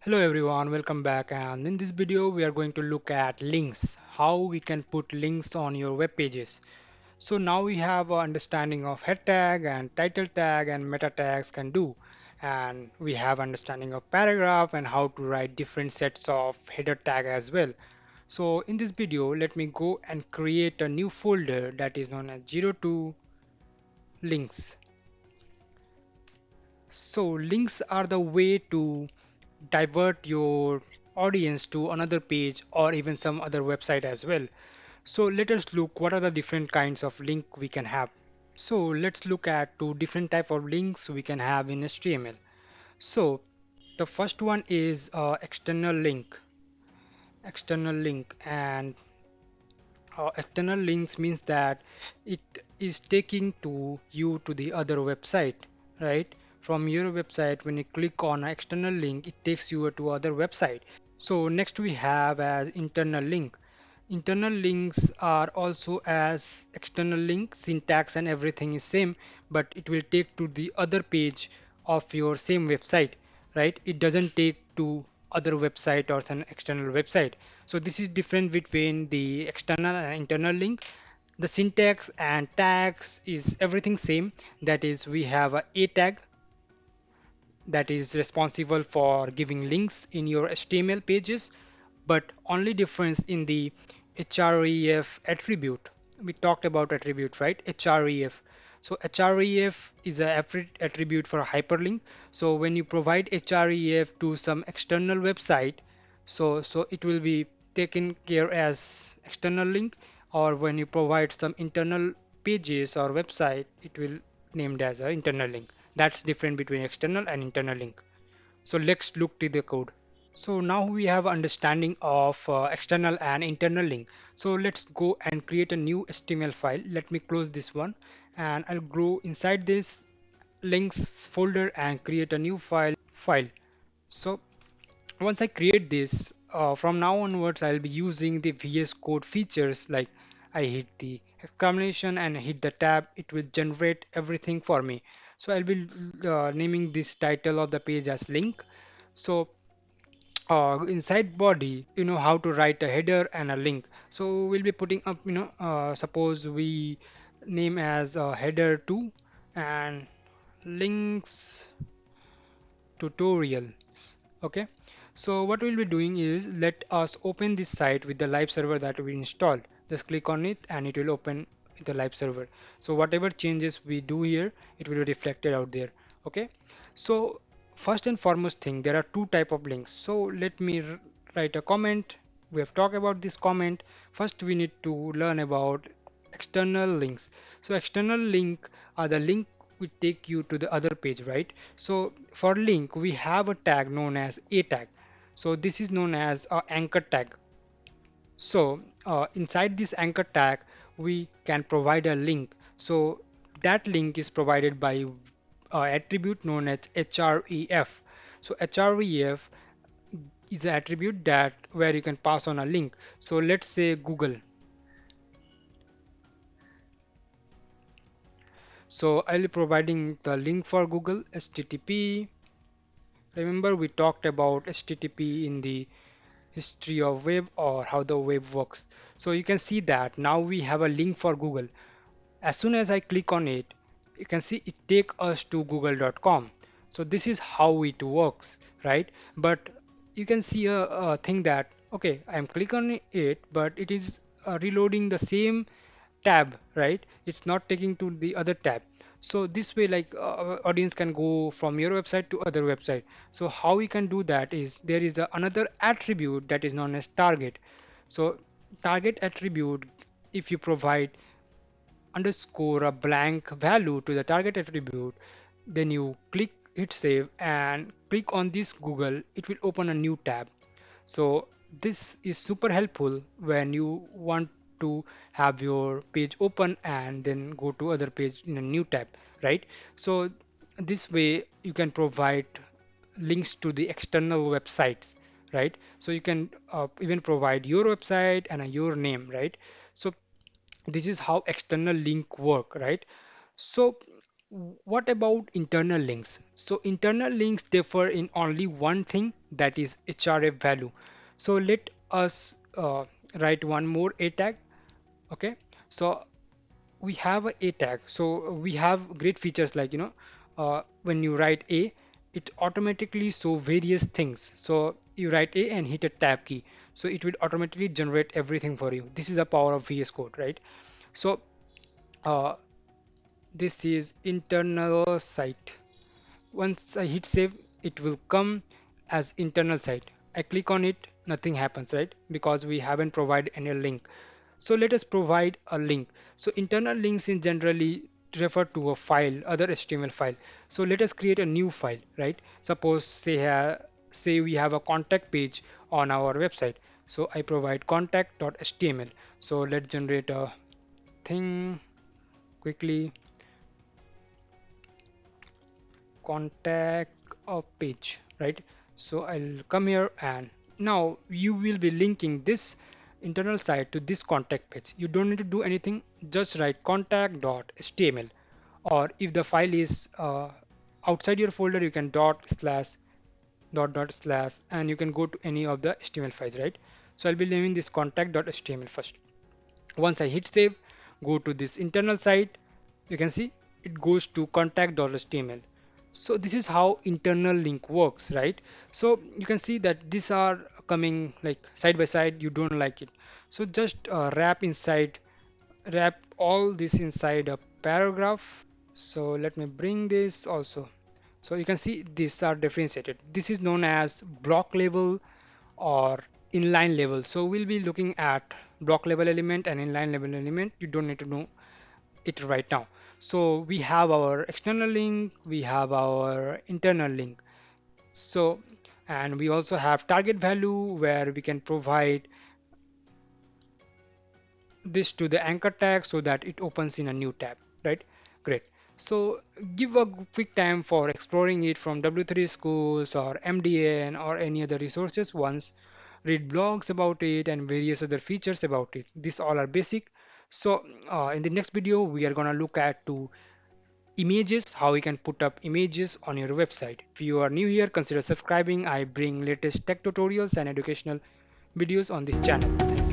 Hello everyone, welcome back, and in this video we are going to look at links, how we can put links on your web pages. So now we have an understanding of head tag and title tag and meta tags can do, and we have understanding of paragraph and how to write different sets of header tag as well. So in this video let me go and create a new folder that is known as 02 links. So links are the way to divert your audience to another page or even some other website as well. So let us look what are the different kinds of link we can have. So let's look at two different type of links we can have in HTML. So the first one is external link. External link and external links means that it is taking to you to the other website, right? From your website, when you click on an external link, it takes you to other website. So next we have as internal link. Internal links are also as external link, syntax and everything is same, but it will take to the other page of your same website, right? It doesn't take to other website or some external website. So this is different between the external and internal link. The syntax and tags is everything same. That is, we have a tag that is responsible for giving links in your HTML pages, but only difference in the href attribute. We talked about attribute, right? Href. So href is a attribute for a hyperlink. So when you provide href to some external website, so it will be taken care as external link, or when you provide some internal pages or website, it will named as an internal link. That's different between external and internal link. So let's look to the code. So now we have understanding of external and internal link. So let's go and create a new HTML file. Let me close this one and I'll go inside this links folder and create a new file. So once I create this, from now onwards I'll be using the VS Code features like I hit the exclamation and hit the tab, it will generate everything for me. So I'll be naming this title of the page as link. So inside body, you know how to write a header and a link. So we'll be putting up, suppose we name as header 2 and links tutorial. Okay. So what we'll be doing is let us open this site with the live server that we installed. Just click on it and it will open the live server. So whatever changes we do here, it will be reflected out there. Okay. So first and foremost thing, there are two type of links. So let me write a comment. We have talked about this comment. First, we need to learn about external links. So external link are the link will take you to the other page, right? So for link, we have a tag known as a tag. So this is known as a anchor tag. So inside this anchor tag, we can provide a link. So that link is provided by attribute known as href. So href is an attribute that where you can pass on a link. So let's say Google. So I'll be providing the link for Google HTTP. Remember we talked about HTTP in the history of web or how the web works. So you can see that now we have a link for Google. As soon as I click on it, you can see it take us to google.com. So this is how it works, right? But you can see a thing that, okay, I'm clicking on it, but it is reloading the same tab, right? It's not taking to the other tab. So this way, like audience can go from your website to other website. So how we can do that is there is another attribute that is known as target. So target attribute, if you provide underscore a blank value to the target attribute, then you click hit save and click on this Google, it will open a new tab. So this is super helpful when you want to have your page open and then go to other page in a new tab, right? So this way you can provide links to the external websites, right? So you can even provide your website and your name, right? So this is how external link work, right? So What about internal links? So internal links differ in only one thing, that is href value. So let us write one more a tag. Okay, so we have a tag. So we have great features like, when you write a, it automatically show various things. So you write a and hit a tab key, so it will automatically generate everything for you. This is the power of VS Code, right? So uh, this is internal site. Once I hit save, it will come as internal site. I click on it, nothing happens, right? Because we haven't provided any link. So let us provide a link. So internal links in generally refer to a file, other HTML file. So let us create a new file, right? Suppose say we have a contact page on our website. So I provide contact.html. So let's generate a thing quickly. Contact a page, right? So I'll come here, and now you will be linking this internal site to this contact page. You don't need to do anything, just write contact.html, or if the file is outside your folder, you can dot slash dot dot slash, and you can go to any of the HTML files, right? So I'll be naming this contact.html first. Once I hit save, go to this internal site, you can see it goes to contact.html. So this is how internal link works, right? So you can see that these are coming like side by side. You don't like it, so just wrap all this inside a paragraph. So let me bring this also. So you can see these are differentiated. This is known as block level or inline level. So we'll be looking at block level element and inline level element. You don't need to know it right now. So we have our external link, we have our internal link. So, and we also have target value where we can provide this to the anchor tag so that it opens in a new tab, right? Great. So give a quick time for exploring it from W3 Schools or MDN or any other resources once. Read blogs about it and various other features about it. These all are basic. So in the next video, we are gonna look at to images, how you can put up images on your website. If you are new here, consider subscribing. I bring latest tech tutorials and educational videos on this channel. Thank you.